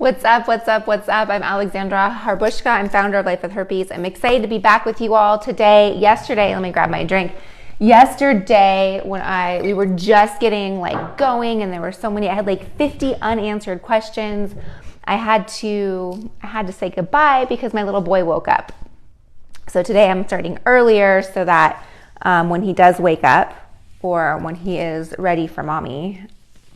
What's up, what's up, what's up? I'm Alexandra Harbushka. I'm founder of Life with Herpes. I'm excited to be back with you all today. Yesterday, let me grab my drink. Yesterday, when we were just getting going and there were so many, I had 50 unanswered questions. I had to say goodbye because my little boy woke up. So today I'm starting earlier so that when he does wake up or when he is ready for mommy,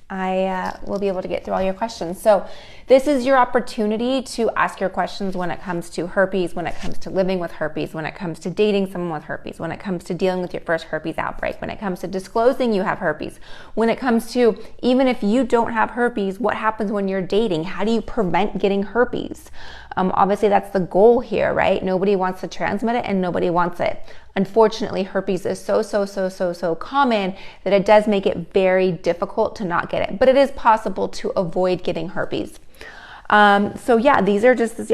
I will be able to get through all your questions. So this is your opportunity to ask your questions when it comes to herpes, when it comes to living with herpes, when it comes to dating someone with herpes, when it comes to dealing with your first herpes outbreak, when it comes to disclosing you have herpes, when it comes to even if you don't have herpes, what happens when you're dating? How do you prevent getting herpes? Obviously, that's the goal here, right? Nobody wants to transmit it and nobody wants it. Unfortunately, herpes is so common that it does make it very difficult to not get it. But it is possible to avoid getting herpes. So yeah, these are just this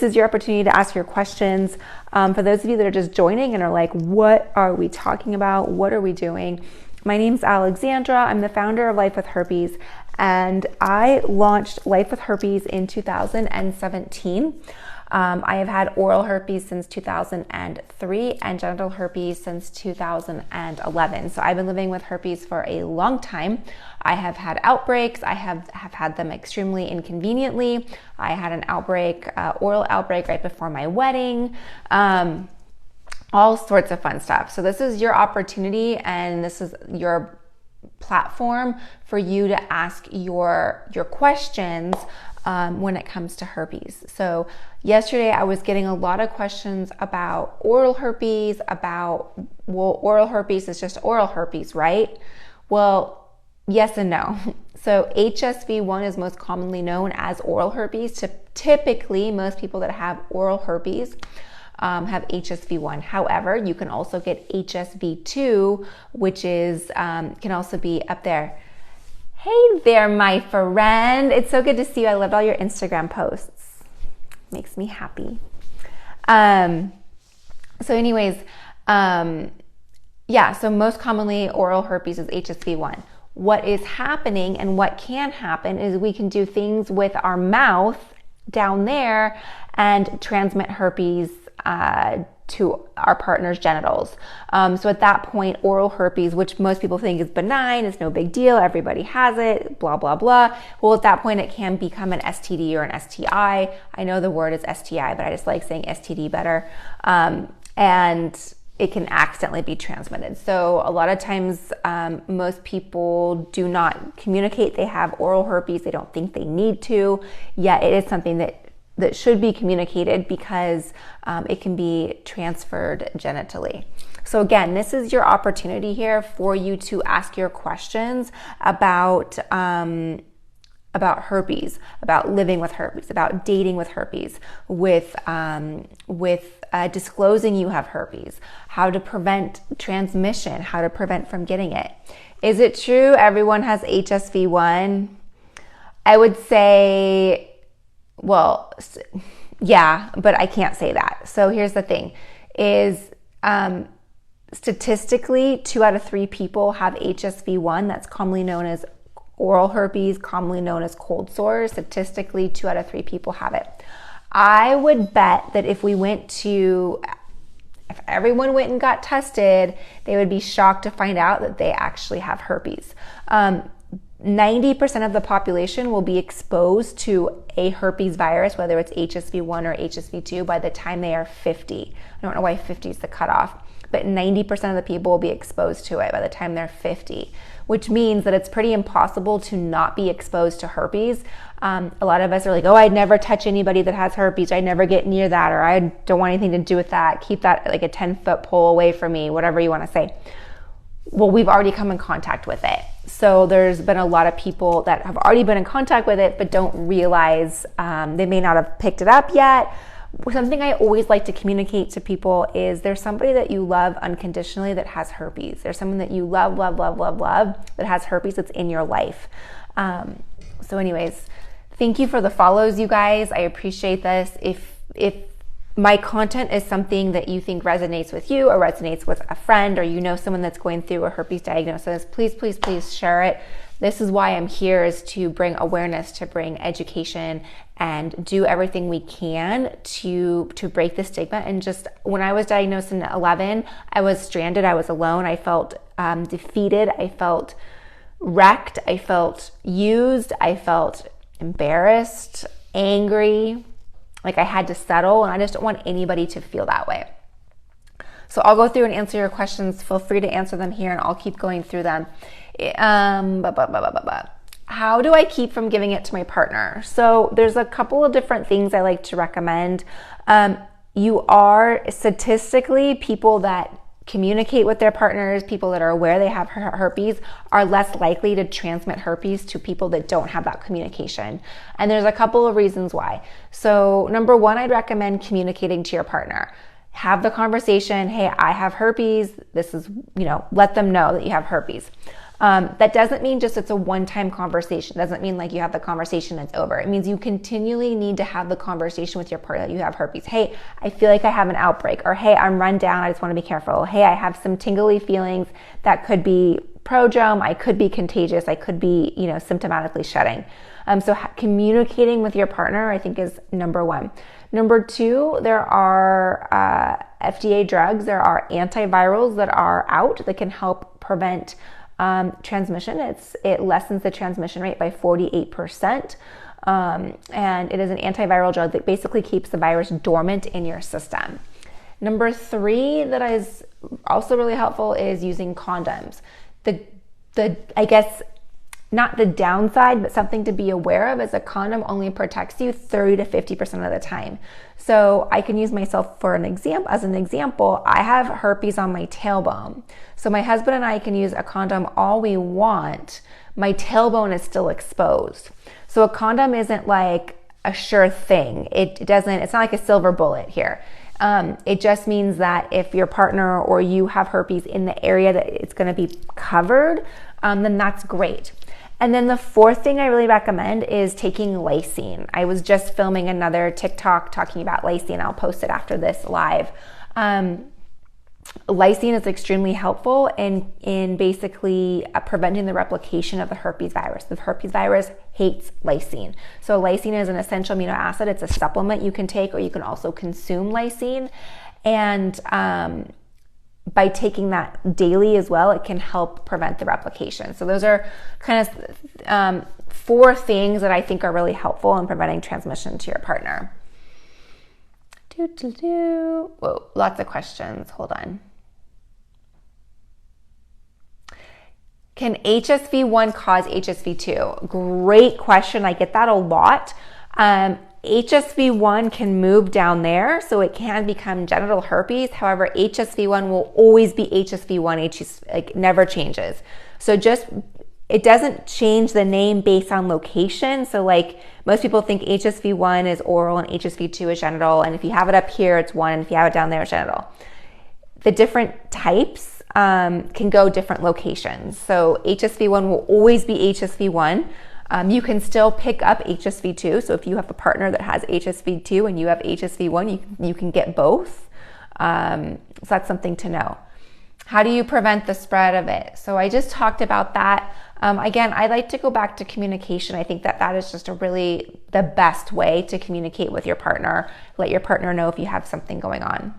is your opportunity to ask your questions. For those of you that are just joining and are like, what are we talking about? What are we doing? My name's Alexandra. I'm the founder of Life with Herpes, and I launched Life with Herpes in 2017. I have had oral herpes since 2003 and genital herpes since 2011. So I've been living with herpes for a long time. I have had outbreaks. I have had them extremely inconveniently. I had an outbreak, oral outbreak right before my wedding. All sorts of fun stuff. So this is your opportunity and this is your platform for you to ask your questions when it comes to herpes. So yesterday I was getting a lot of questions about oral herpes, oral herpes is just oral herpes, right? Well, yes and no. So HSV1 is most commonly known as oral herpes. Typically, most people that have oral herpes have HSV1. However, you can also get HSV2, which is can also be up there. Hey there, my friend. It's so good to see you. I loved all your Instagram posts. Makes me happy. So anyways, yeah, so most commonly oral herpes is HSV1. What is happening and what can happen is we can do things with our mouth down there and transmit herpes to our partner's genitals. So at that point, oral herpes, which most people think is benign, is no big deal, everybody has it, blah, blah, blah. Well, at that point, it can become an STD or an STI. I know the word is STI, but I just like saying STD better. And it can accidentally be transmitted. So a lot of times, most people do not communicate they have oral herpes. They don't think they need to, yet it is something that should be communicated because it can be transferred genitally. So again, this is your opportunity here for you to ask your questions about herpes, about living with herpes, about dating with herpes, with disclosing you have herpes, how to prevent transmission, how to prevent from getting it. Is it true everyone has HSV1? I would say, well, yeah, but I can't say that. So here's the thing, is statistically 2 out of 3 people have HSV1. That's commonly known as oral herpes, commonly known as cold sores. Statistically, 2 out of 3 people have it. I would bet that if everyone went and got tested, they would be shocked to find out that they actually have herpes. 90% of the population will be exposed to a herpes virus, whether it's HSV1 or HSV2, by the time they are 50. I don't know why 50 is the cutoff, but 90% of the people will be exposed to it by the time they're 50, which means that it's pretty impossible to not be exposed to herpes. A lot of us are like, oh, I'd never touch anybody that has herpes. I'd never get near that, or I don't want anything to do with that. Keep that like a 10-foot pole away from me, whatever you want to say. Well, we've already come in contact with it. So there's been a lot of people that have already been in contact with it, but don't realize they may not have picked it up yet. Something I always like to communicate to people is there's somebody that you love unconditionally that has herpes. There's someone that you love that has herpes that's in your life. So anyways, thank you for the follows, you guys. I appreciate this. If my content is something that you think resonates with you or resonates with a friend, or you know someone that's going through a herpes diagnosis, please share it. This is why I'm here, is to bring awareness, to bring education, and do everything we can to break the stigma. And just when I was diagnosed in 11, I was stranded. I was alone. I felt defeated. I felt wrecked. I felt used. I felt embarrassed, angry, like I had to settle. And I just don't want anybody to feel that way. So I'll go through and answer your questions. Feel free to answer them here, and I'll keep going through them. How do I keep from giving it to my partner? So there's a couple of different things I like to recommend. You are statistically, people that communicate with their partners, people that are aware they have herpes, are less likely to transmit herpes to people that don't have that communication. And there's a couple of reasons why. So number one, I'd recommend communicating to your partner. Have the conversation, hey, I have herpes. This is, let them know that you have herpes. That doesn't mean just it's a one-time conversation. It doesn't mean like you have the conversation and it's over. It means you continually need to have the conversation with your partner that you have herpes. Hey, I feel like I have an outbreak. Or hey, I'm run down. I just want to be careful. Hey, I have some tingly feelings. That could be prodrome. I could be contagious. I could be, symptomatically shedding. So communicating with your partner, I think, is number one. Number two, there are FDA drugs. There are antivirals that are out that can help prevent transmission. It lessens the transmission rate by 48%. And it is an antiviral drug that basically keeps the virus dormant in your system. Number three, that is also really helpful, is using condoms. I guess, not the downside, but something to be aware of, is a condom only protects you 30 to 50% of the time. So I can use myself as an example. I have herpes on my tailbone. So my husband and I can use a condom all we want. My tailbone is still exposed. So a condom isn't like a sure thing. It's not like a silver bullet here. It just means that if your partner or you have herpes in the area that it's going to be covered, then that's great. And then the fourth thing I really recommend is taking lysine. I was just filming another TikTok talking about lysine. I'll post it after this live. Lysine is extremely helpful in basically preventing the replication of the herpes virus. The herpes virus hates lysine. So lysine is an essential amino acid. It's a supplement you can take, or you can also consume lysine. And by taking that daily as well, it can help prevent the replication. So those are kind of four things that I think are really helpful in preventing transmission to your partner. Whoa, lots of questions. Hold on. Can HSV1 cause HSV2? Great question. I get that a lot. HSV1 can move down there, so it can become genital herpes. However, HSV1 will always be HSV1, never changes. So it doesn't change the name based on location. So like most people think HSV1 is oral and HSV2 is genital. And if you have it up here, it's one. And if you have it down there, it's genital. The different types can go different locations. So HSV1 will always be HSV1. You can still pick up HSV2. So if you have a partner that has HSV2 and you have HSV1, you can get both. So that's something to know. How do you prevent the spread of it? So I just talked about that. Again, I like to go back to communication. I think that is just the best way to communicate with your partner. Let your partner know if you have something going on.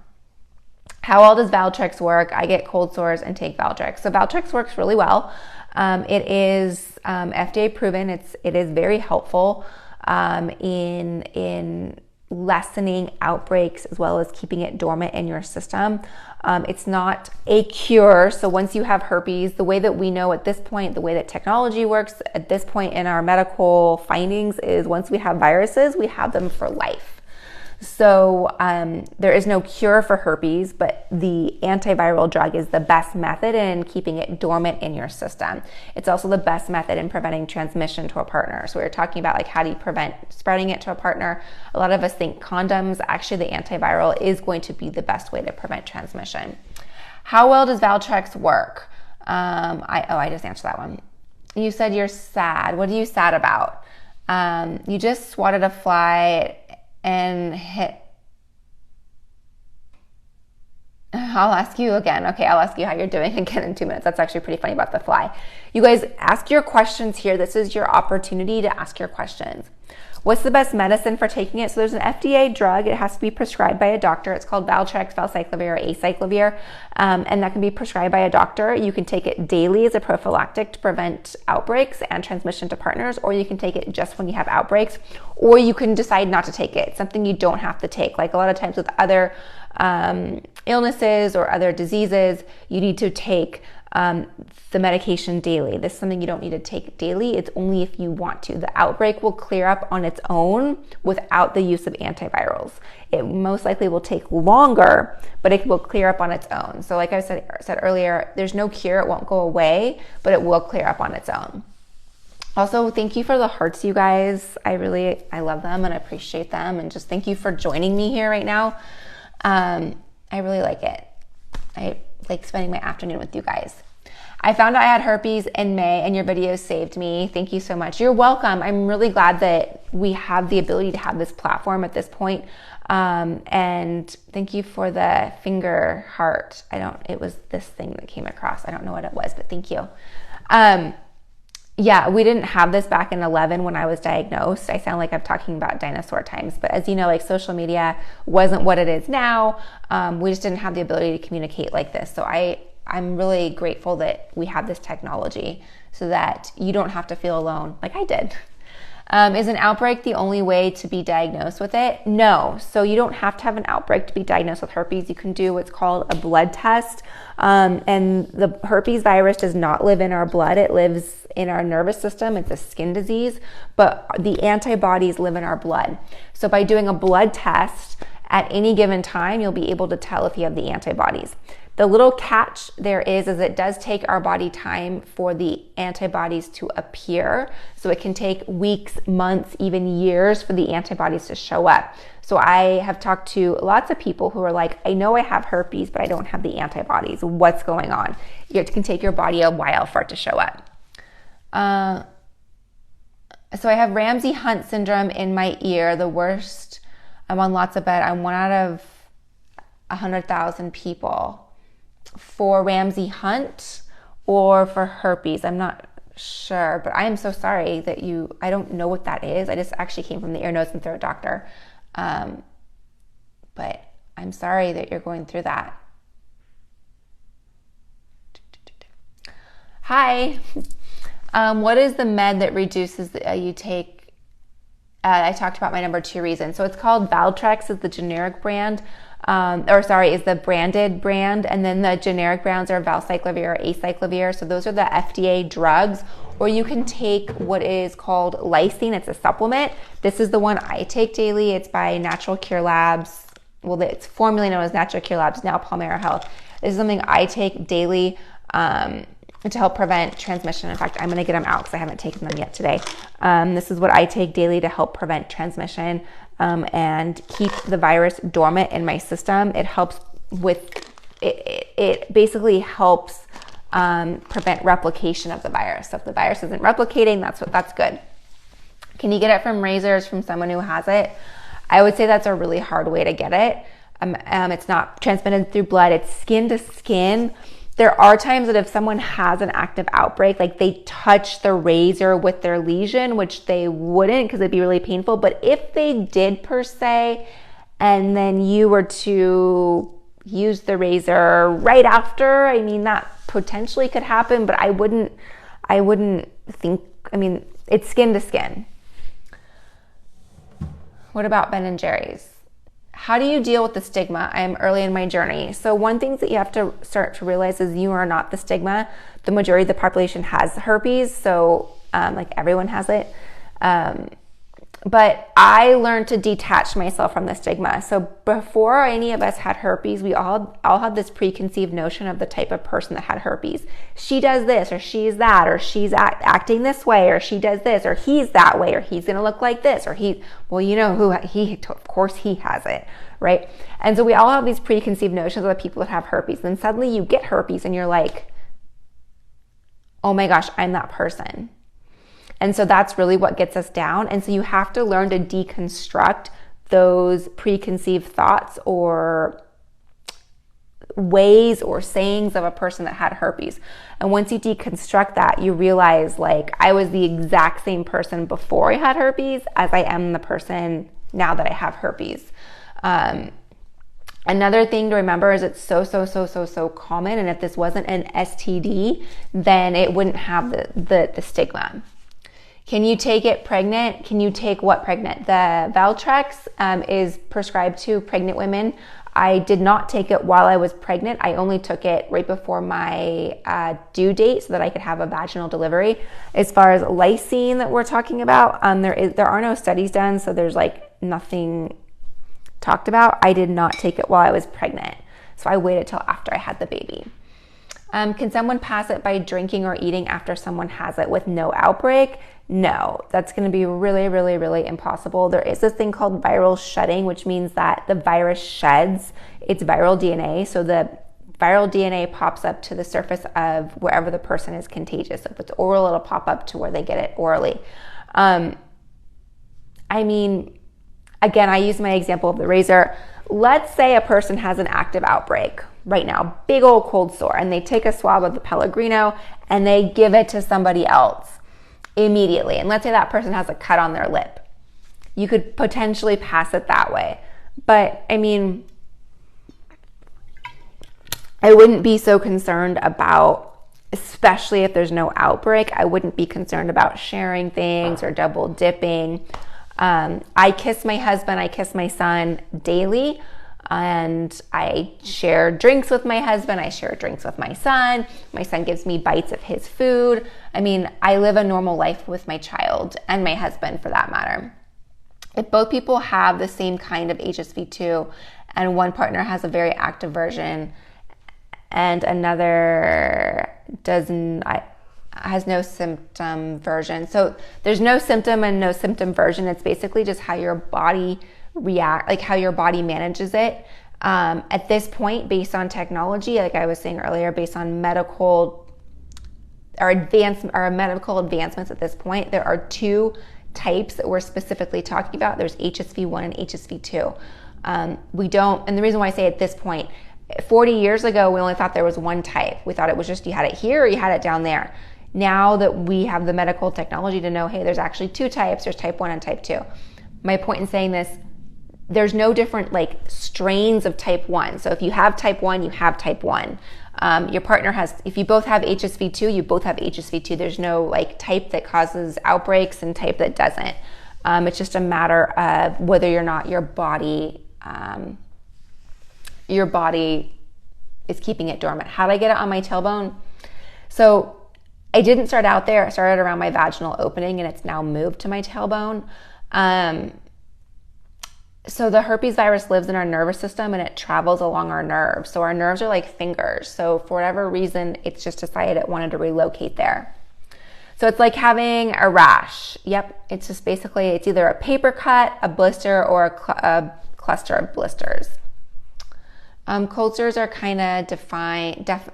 How well does Valtrex work? I get cold sores and take Valtrex. So Valtrex works really well. It is FDA proven. It is very helpful in lessening outbreaks as well as keeping it dormant in your system. It's not a cure. So once you have herpes, the way that we know at this point, the way that technology works at this point in our medical findings is once we have viruses, we have them for life. So there is no cure for herpes, but the antiviral drug is the best method in keeping it dormant in your system. It's also the best method in preventing transmission to a partner. So we were talking about how do you prevent spreading it to a partner. A lot of us think condoms. Actually, the antiviral is going to be the best way to prevent transmission. How well does Valtrex work? I just answered that one. You said you're sad. What are you sad about? You just swatted a fly and hit I'll ask you again. Okay, I'll ask you how you're doing again in 2 minutes. That's actually pretty funny about the fly. You guys, ask your questions here. This is your opportunity to ask your questions. What's the best medicine for taking it? So there's an FDA drug. It has to be prescribed by a doctor. It's called Valtrex, valcyclovir, or acyclovir, and that can be prescribed by a doctor. You can take it daily as a prophylactic to prevent outbreaks and transmission to partners, or you can take it just when you have outbreaks, or you can decide not to take it. It's something you don't have to take. Like a lot of times with other illnesses or other diseases, you need to take the medication daily. This is something you don't need to take daily. It's only if you want to. The outbreak will clear up on its own without the use of antivirals. It most likely will take longer, but it will clear up on its own. So like I said earlier, there's no cure. It won't go away, but it will clear up on its own. Also, thank you for the hearts, you guys. I love them and I appreciate them. And just thank you for joining me here right now. I really like it. I like spending my afternoon with you guys. I found out I had herpes in May and your videos saved me. Thank you so much. You're welcome. I'm really glad that we have the ability to have this platform at this point. And thank you for the finger heart. It was this thing that came across. I don't know what it was, but thank you. Yeah, we didn't have this back in 2011 when I was diagnosed. I sound like I'm talking about dinosaur times, but as you know, like social media wasn't what it is now. We just didn't have the ability to communicate like this. So I'm really grateful that we have this technology so that you don't have to feel alone like I did. Is an outbreak the only way to be diagnosed with it? No. So you don't have to have an outbreak to be diagnosed with herpes. You can do what's called a blood test. And the herpes virus does not live in our blood. It lives in our nervous system. It's a skin disease, but the antibodies live in our blood. So by doing a blood test at any given time, you'll be able to tell if you have the antibodies. The little catch there is it does take our body time for the antibodies to appear. So it can take weeks, months, even years for the antibodies to show up. So I have talked to lots of people who are like, I know I have herpes, but I don't have the antibodies. What's going on? It can take your body a while for it to show up. So I have Ramsay-Hunt syndrome in my ear, the worst. I'm on lots of bed. I'm 1 out of 100,000 people. For Ramsay-Hunt or for herpes, I'm not sure, but I am so sorry that I don't know what that is. I just actually came from the ear, nose, and throat doctor. But I'm sorry that you're going through that. Hi. What is the med that reduces you take? I talked about my number 2 reason. So it's called Valtrex, is the generic brand. Is the branded brand, and then the generic brands are valcyclovir or acyclovir. So those are the FDA drugs. Or you can take what is called lysine. It's a supplement. This is the one I take daily. It's by Natural Cure Labs. Well, it's formerly known as Natural Cure Labs, now Palmera Health. This is something I take daily to help prevent transmission. In fact, I'm going to get them out because I haven't taken them yet today. This is what I take daily to help prevent transmission and keep the virus dormant in my system. It helps with, it basically helps prevent replication of the virus. So if the virus isn't replicating, that's good. Can you get it from razors from someone who has it? I would say that's a really hard way to get it. It's not transmitted through blood. It's skin to skin. There are times that if someone has an active outbreak, like they touch the razor with their lesion, which they wouldn't because it'd be really painful. But if they did per se, and then you were to use the razor right after, I mean, that potentially could happen, but I wouldn't think, it's skin to skin. What about Ben & Jerry's? How do you deal with the stigma? I am early in my journey. So one thing that you have to start to realize is you are not the stigma. The majority of the population has herpes, so like everyone has it. But I learned to detach myself from the stigma. So before any of us had herpes, we all had this preconceived notion of the type of person that had herpes. She does this, or she's that, or she's acting this way, or she does this, or he's that way, or he's going to look like this, or of course he has it, right? And so we all have these preconceived notions of the people that have herpes. Then suddenly you get herpes and you're like, oh my gosh, I'm that person. And so that's really what gets us down. And so you have to learn to deconstruct those preconceived thoughts or ways or sayings of a person that had herpes. And once you deconstruct that, you realize like I was the exact same person before I had herpes as I am the person now that I have herpes. Another thing to remember is it's so common, and if this wasn't an STD, then it wouldn't have the stigma. Can you take it pregnant? Can you take what pregnant? The Valtrex is prescribed to pregnant women. I did not take it while I was pregnant. I only took it right before my due date so that I could have a vaginal delivery. As far as lysine that we're talking about, there are no studies done, so there's like nothing talked about. I did not take it while I was pregnant, so I waited till after I had the baby. Can someone pass it by drinking or eating after someone has it with no outbreak? No, that's going to be really impossible. There is this thing called viral shedding, which means that the virus sheds its viral DNA. So the viral DNA pops up to the surface of wherever the person is contagious. So if it's oral, it'll pop up to where they get it orally. Again, I use my example of the razor. Let's say a person has an active outbreak right now, big old cold sore, and they take a swab of the Pellegrino and they give it to somebody else immediately. And let's say that person has a cut on their lip. You could potentially pass it that way. But I wouldn't be so concerned about, especially if there's no outbreak, I wouldn't be concerned about sharing things or double dipping. I kiss my husband, I kiss my son daily, and I share drinks with my husband, I share drinks with my son gives me bites of his food. I live a normal life with my child and my husband for that matter. If both people have the same kind of HSV2 and one partner has a very active version and another has no symptom version. So there's no symptom and no symptom version. It's basically just how your body reacts, like how your body manages it. At this point, based on technology, like I was saying earlier, based on medical advancements at this point, there are two types that we're specifically talking about. There's HSV1 and HSV2. And the reason why I say at this point, 40 years ago, we only thought there was one type. We thought it was just you had it here or you had it down there. Now that we have the medical technology to know, hey, there's actually two types, there's type 1 and type 2. My point in saying this, there's no different like strains of type 1. So if you have type 1, you have type 1. Your partner has, if you both have HSV2, you both have HSV2. There's no like type that causes outbreaks and type that doesn't. It's just a matter of whether or not your body is keeping it dormant. How did I get it on my tailbone? So I didn't start out there. I started around my vaginal opening and it's now moved to my tailbone. So the herpes virus lives in our nervous system and it travels along our nerves. So our nerves are like fingers. So for whatever reason, it's just decided it wanted to relocate there. So it's like having a rash. Yep. It's just basically, it's either a paper cut, a blister, or a cluster of blisters. Cold sores are kind of defined, cold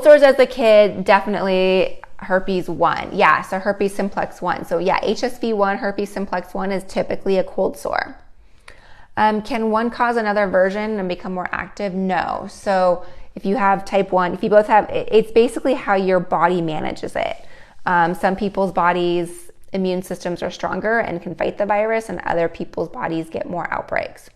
sores as a kid, definitely herpes 1. Yeah, so herpes simplex 1. So yeah, HSV1, herpes simplex 1 is typically a cold sore. Can one cause another version and become more active? No. So if you have type 1, if you both have, it's basically how your body manages it. Some people's bodies' immune systems are stronger and can fight the virus, and other people's bodies get more outbreaks.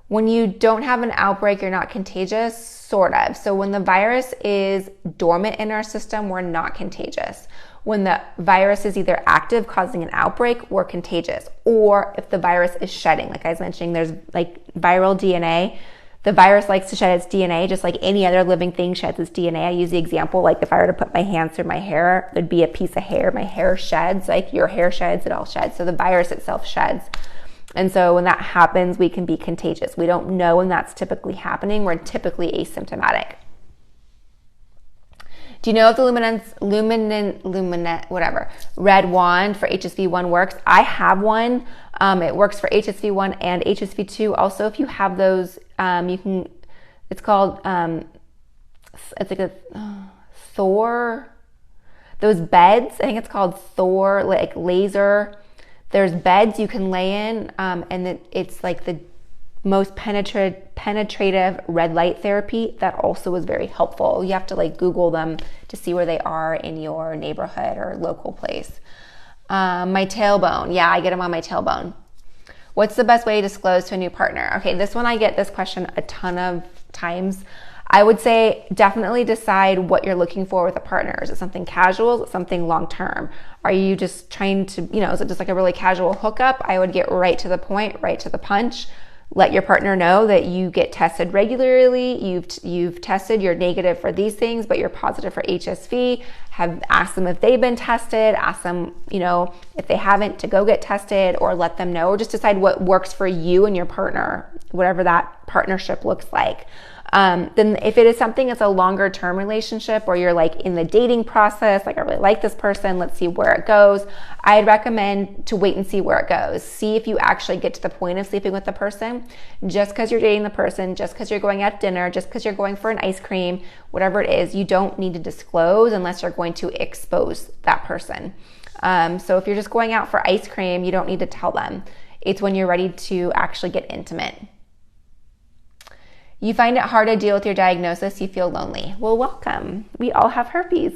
When you don't have an outbreak, you're not contagious, sort of. So when the virus is dormant in our system, we're not contagious. When the virus is either active, causing an outbreak, we're contagious. Or if the virus is shedding, like I was mentioning, there's like viral DNA. The virus likes to shed its DNA just like any other living thing sheds its DNA. I use the example, like if I were to put my hands through my hair, there'd be a piece of hair. My hair sheds, like your hair sheds, it all sheds. So the virus itself sheds. And so when that happens, we can be contagious. We don't know when that's typically happening. We're typically asymptomatic. Do you know if the red wand for HSV1 works? I have one. It works for HSV1 and HSV2. Also, if you have those, you can, it's called, it's like a Thor, those beds. I think it's called Thor, like laser There's beds you can lay in, and it's like the most penetrative red light therapy that also is very helpful. You have to like Google them to see where they are in your neighborhood or local place. My tailbone. Yeah, I get them on my tailbone. What's the best way to disclose to a new partner? Okay, this one I get this question a ton of times. I would say definitely decide what you're looking for with a partner. Is it something casual? Is it something long-term? Are you just trying to, is it just like a really casual hookup? I would get right to the point, right to the punch. Let your partner know that you get tested regularly. You've tested, you're negative for these things, but you're positive for HSV. Have asked them if they've been tested. Ask them, if they haven't, to go get tested, or let them know, or just decide what works for you and your partner, whatever that partnership looks like. Then if it is something that's a longer term relationship, or you're like in the dating process, like I really like this person, let's see where it goes, I'd recommend to wait and see where it goes. See if you actually get to the point of sleeping with the person. Just because you're dating the person, just because you're going out to dinner, just because you're going for an ice cream, whatever it is, you don't need to disclose unless you're going to expose that person. So if you're just going out for ice cream, you don't need to tell them. It's when you're ready to actually get intimate. You find it hard to deal with your diagnosis. You feel lonely. Well, welcome. We all have herpes.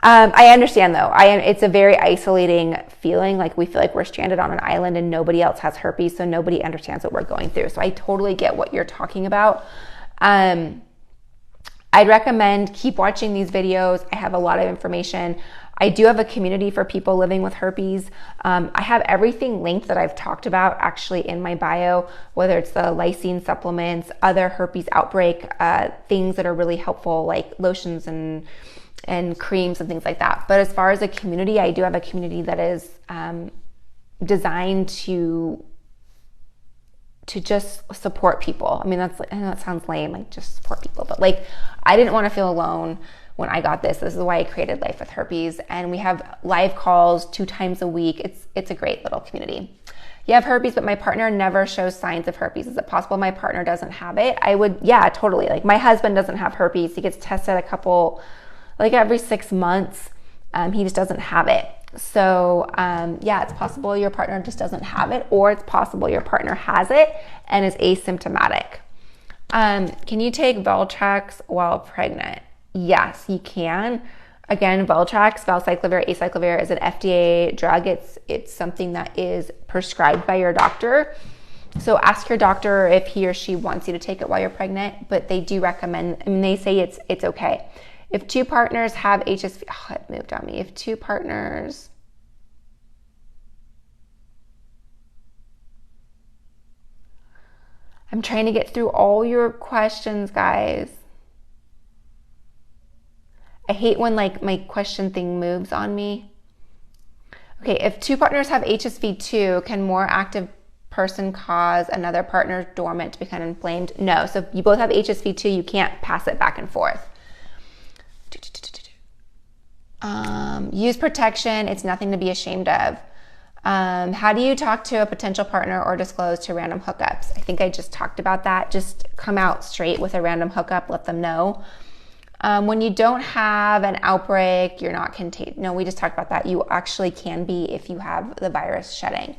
I understand though. It's a very isolating feeling. Like we feel like we're stranded on an island and nobody else has herpes, so nobody understands what we're going through. So I totally get what you're talking about. I'd recommend keep watching these videos. I have a lot of information. I do have a community for people living with herpes. I have everything linked that I've talked about actually in my bio, whether it's the lysine supplements, other herpes outbreak things that are really helpful, like lotions and creams and things like that. But as far as a community, I do have a community that is designed to just support people. I know that sounds lame, like just support people, but like I didn't want to feel alone when I got this. This is why I created Life with Herpes, and we have live calls 2 times a week. It's a great little community. You have herpes, but my partner never shows signs of herpes. Is it possible my partner doesn't have it? Yeah, totally. Like my husband doesn't have herpes. He gets tested every 6 months. He just doesn't have it. So it's possible your partner just doesn't have it, or it's possible your partner has it and is asymptomatic. Can you take Valtrex while pregnant? Yes, you can. Again, Valtrex, valacyclovir, acyclovir is an FDA drug. It's something that is prescribed by your doctor. So ask your doctor if he or she wants you to take it while you're pregnant, but they do recommend, they say it's okay. If 2 partners have HSV, it moved on me. If 2 partners, I'm trying to get through all your questions, guys. I hate when like my question thing moves on me. Okay, if 2 partners have HSV2, can more active person cause another partner dormant to become inflamed? No. So if you both have HSV2, you can't pass it back and forth. Use protection. It's nothing to be ashamed of. How do you talk to a potential partner or disclose to random hookups? I think I just talked about that. Just come out straight with a random hookup. Let them know. When you don't have an outbreak, you're not contagious. No, we just talked about that. You actually can be if you have the virus shedding.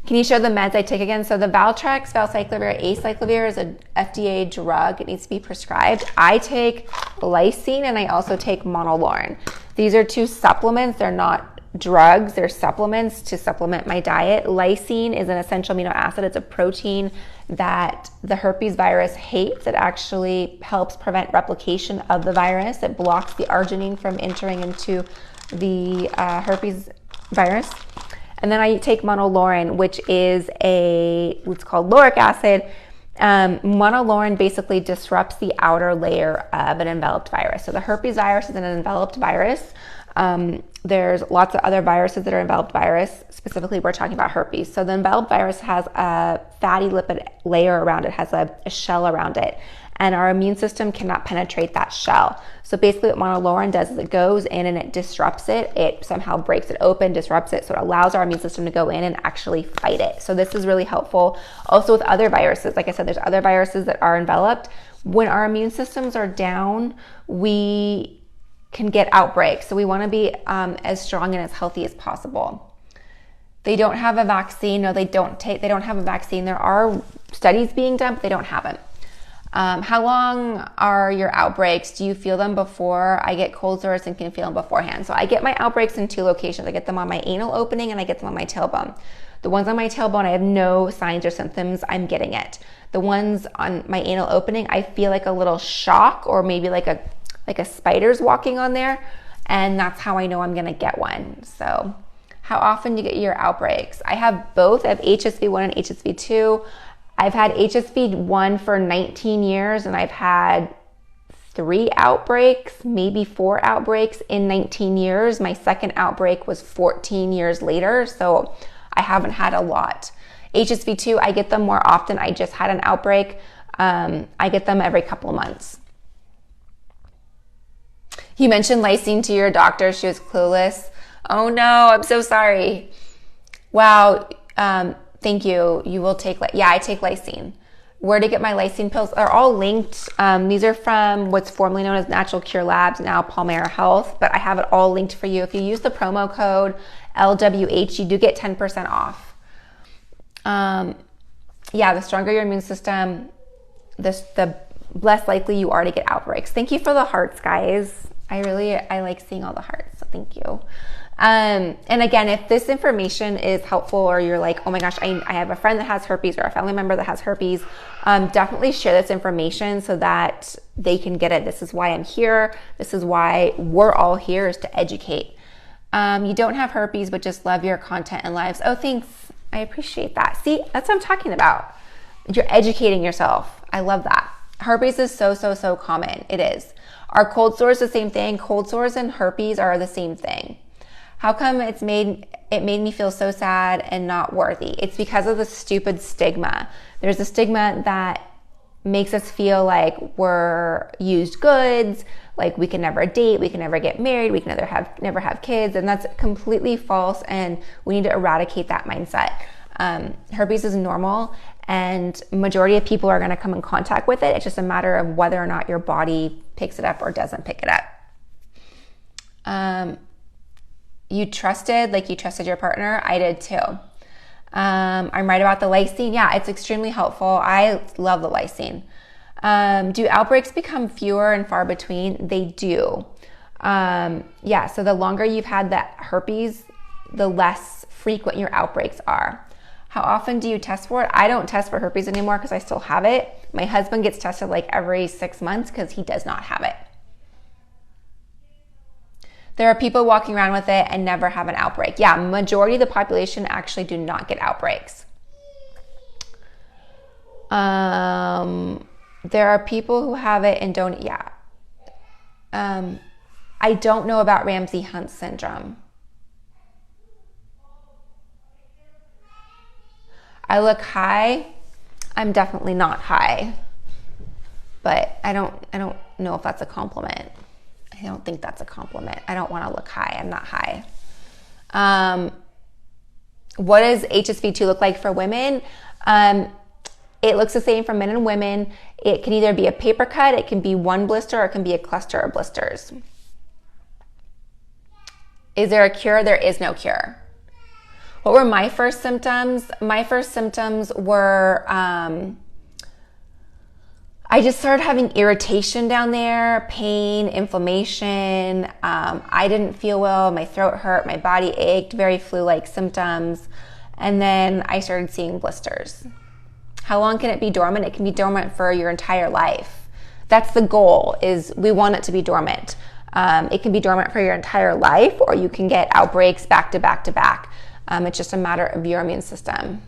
Can you show the meds I take again? So the Valtrex, valacyclovir, acyclovir is an FDA drug. It needs to be prescribed. I take lysine and I also take monolaurin. These are 2 supplements. They're not drugs. They're supplements to supplement my diet. Lysine is an essential amino acid. It's a protein that the herpes virus hates. It actually helps prevent replication of the virus. It blocks the arginine from entering into the herpes virus. And then I take monolaurin, which is what's called lauric acid. Monolaurin basically disrupts the outer layer of an enveloped virus. So the herpes virus is an enveloped virus. There's lots of other viruses that are enveloped virus. Specifically, we're talking about herpes. So the enveloped virus has a fatty lipid layer around it, has a shell around it, and our immune system cannot penetrate that shell. So basically what monolaurin does is it goes in and it disrupts it. It somehow breaks it open, disrupts it, so it allows our immune system to go in and actually fight it. So this is really helpful. Also with other viruses, like I said, there's other viruses that are enveloped. When our immune systems are down, we can get outbreaks. So we want to be as strong and as healthy as possible. They don't have a vaccine. No, they don't have a vaccine. There are studies being done, but they don't have it. How long are your outbreaks? Do you feel them before? I get cold sores and can feel them beforehand. So I get my outbreaks in 2 locations. I get them on my anal opening and I get them on my tailbone. The ones on my tailbone, I have no signs or symptoms. I'm getting it. The ones on my anal opening, I feel like a little shock or maybe like a spider's walking on there. And that's how I know I'm going to get one. So how often do you get your outbreaks? I have both. I have HSV1 and HSV2. I've had HSV1 for 19 years and I've had 3 outbreaks, maybe 4 outbreaks in 19 years. My second outbreak was 14 years later, so I haven't had a lot. HSV2, I get them more often. I just had an outbreak. I get them every couple of months. You mentioned lysine to your doctor. She was clueless. Oh no, I'm so sorry. Wow. Thank you. You will take, I take lysine. Where to get my lysine pills? They're all linked. These are from what's formerly known as Natural Cure Labs, now Palmera Health, but I have it all linked for you. If you use the promo code LWH, you do get 10% off. The stronger your immune system, the less likely you are to get outbreaks. Thank you for the hearts, guys. I like seeing all the hearts, so thank you. And again, if this information is helpful or you're like, oh my gosh, I have a friend that has herpes or a family member that has herpes, definitely share this information so that they can get it. This is why I'm here. This is why we're all here, is to educate. You don't have herpes, but just love your content and lives. Oh, thanks. I appreciate that. See, that's what I'm talking about. You're educating yourself. I love that. Herpes is so common. It is. Are cold sores the same thing? Cold sores and herpes are the same thing. How come it made me feel so sad and not worthy? It's because of the stupid stigma. There's a stigma that makes us feel like we're used goods, like we can never date, we can never get married, we can never have kids, and that's completely false, and we need to eradicate that mindset. Herpes is normal, and majority of people are going to come in contact with it. It's just a matter of whether or not your body picks it up or doesn't pick it up. You trusted your partner. I did too. I'm right about the lysine. Yeah, it's extremely helpful. I love the lysine. Do outbreaks become fewer and far between? They do. So the longer you've had that herpes, the less frequent your outbreaks are. How often do you test for it? I don't test for herpes anymore because I still have it. My husband gets tested like every 6 months because he does not have it. There are people walking around with it and never have an outbreak. Yeah, majority of the population actually do not get outbreaks. There are people who have it and don't, I don't know about Ramsay-Hunt syndrome. I look high. I'm definitely not high, but I don't know if that's a compliment. I don't think that's a compliment. I don't want to look high. I'm not high. What does HSV2 look like for women? It looks the same for men and women. It can either be a paper cut, it can be one blister, or it can be a cluster of blisters. Is there a cure? There is no cure. What were my first symptoms? My first symptoms were, I just started having irritation down there, pain, inflammation. I didn't feel well. My throat hurt. My body ached, very flu-like symptoms. And then I started seeing blisters. How long can it be dormant? It can be dormant for your entire life. That's the goal, is we want it to be dormant. It can be dormant for your entire life, or you can get outbreaks back to back to back. It's just a matter of your immune system.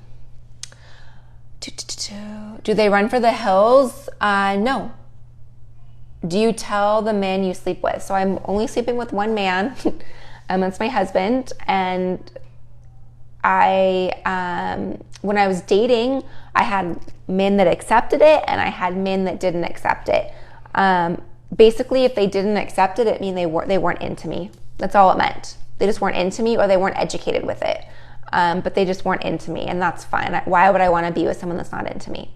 Do they run for the hills? No. Do you tell the men you sleep with? So I'm only sleeping with one man, and that's my husband. And when I was dating, I had men that accepted it, and I had men that didn't accept it. Basically, if they didn't accept it, it means they weren't into me. That's all it meant. They just weren't into me, or they weren't educated with it. But they just weren't into me, and that's fine. Why would I want to be with someone that's not into me?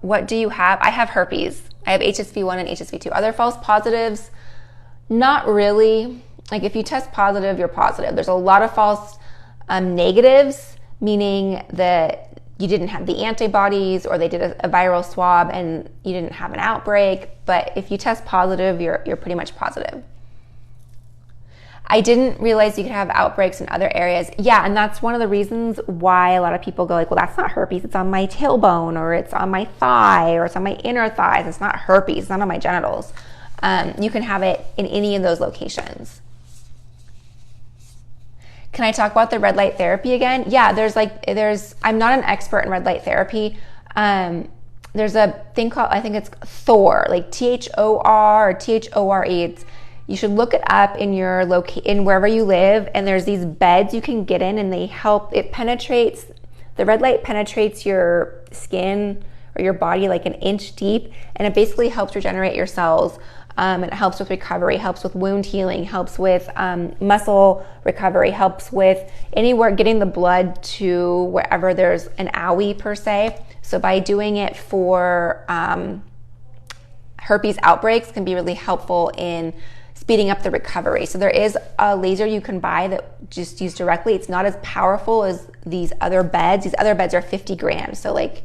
What do you have? I have herpes. I have HSV1 and HSV2. Other false positives, not really. Like if you test positive, you're positive. There's a lot of false negatives, meaning that you didn't have the antibodies or they did a viral swab and you didn't have an outbreak. But if you test positive, you're pretty much positive. I didn't realize you could have outbreaks in other areas. Yeah, and that's one of the reasons why a lot of people go like, well, that's not herpes. It's on my tailbone, or it's on my thigh, or it's on my inner thighs. It's not herpes. It's not on my genitals. You can have it in any of those locations. Can I talk about the red light therapy again? Yeah, I'm not an expert in red light therapy. There's a thing called, I think it's Thor, like THOR or THORE. You should look it up in your in wherever you live, and there's these beds you can get in, and they help. The red light penetrates your skin or your body like an inch deep, and it basically helps regenerate your cells. And it helps with recovery, helps with wound healing, helps with muscle recovery, helps with anywhere getting the blood to wherever there's an owie per se. So by doing it for herpes outbreaks can be really helpful in speeding up the recovery. So there is a laser you can buy that just used directly. It's not as powerful as these other beds. These other beds are 50 grand. So like,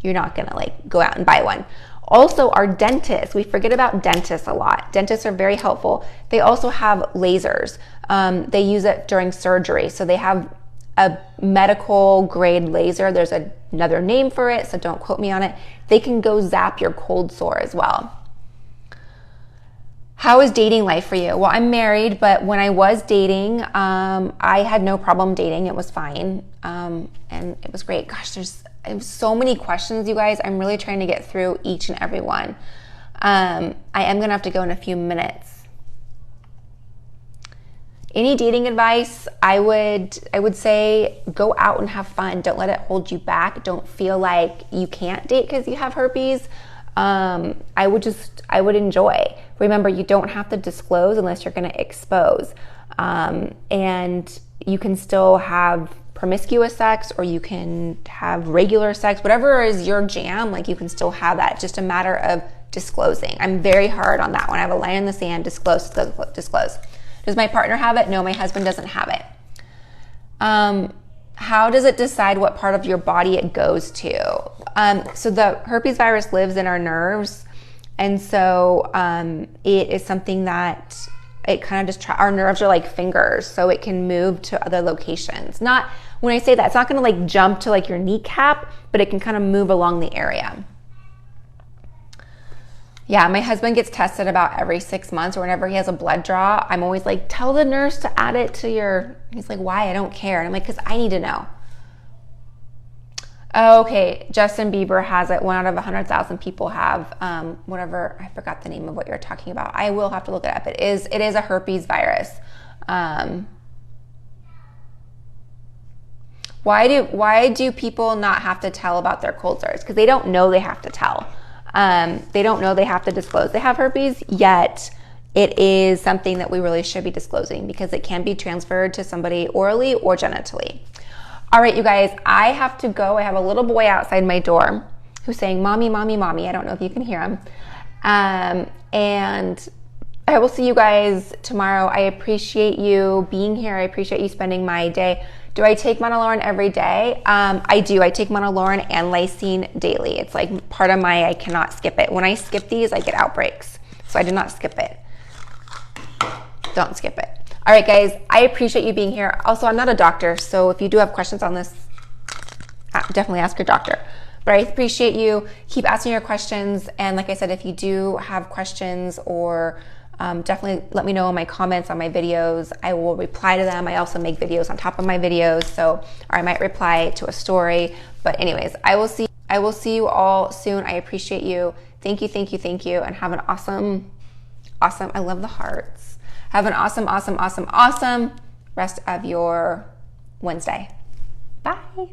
you're not gonna like go out and buy one. Also, our dentists, we forget about dentists a lot. Dentists are very helpful. They also have lasers. They use it during surgery. So they have a medical grade laser. There's another name for it, so don't quote me on it. They can go zap your cold sore as well. How is dating life for you? Well, I'm married, but when I was dating, I had no problem dating. It was fine, and it was great. Gosh, I have so many questions, you guys. I'm really trying to get through each and every one. I am gonna have to go in a few minutes. Any dating advice? I would say go out and have fun. Don't let it hold you back. Don't feel like you can't date because you have herpes. I would enjoy. Remember, you don't have to disclose unless you're going to expose. And you can still have promiscuous sex, or you can have regular sex, whatever is your jam, like you can still have that. It's just a matter of disclosing. I'm very hard on that one. I have a line in the sand, disclose. Does my partner have it? No, my husband doesn't have it. How does it decide what part of your body it goes to? So the herpes virus lives in our nerves. And so it is something that it kind of just, our nerves are like fingers, so it can move to other locations. Not, when I say that, it's not gonna like jump to like your kneecap, but it can kind of move along the area. Yeah, my husband gets tested about every 6 months, or whenever he has a blood draw. I'm always like, tell the nurse to add it to your, he's like, why? I don't care. And I'm like, because I need to know. Oh, okay, Justin Bieber has it. 1 out of 100,000 people have whatever, I forgot the name of what you're talking about. I will have to look it up. It is a herpes virus. Why do people not have to tell about their cold sores? Because they don't know they have to tell. They don't know they have to disclose they have herpes, yet it is something that we really should be disclosing because it can be transferred to somebody orally or genitally. All right, you guys, I have to go. I have a little boy outside my door who's saying, mommy, mommy, mommy. I don't know if you can hear him. And I will see you guys tomorrow. I appreciate you being here. I appreciate you spending my day. Do I take monolaurin every day? I do. I take monolaurin and lysine daily. It's like part of I cannot skip it. When I skip these, I get outbreaks. So I do not skip it. Don't skip it. All right, guys, I appreciate you being here. Also, I'm not a doctor, so if you do have questions on this, definitely ask your doctor. But I appreciate you. Keep asking your questions. And like I said, if you do have questions, or definitely let me know in my comments on my videos. I will reply to them. I also make videos on top of my videos, or I might reply to a story. But anyways, I will see you all soon. I appreciate you. Thank you, thank you, thank you, and have an awesome, I love the hearts. Have an awesome rest of your Wednesday. Bye.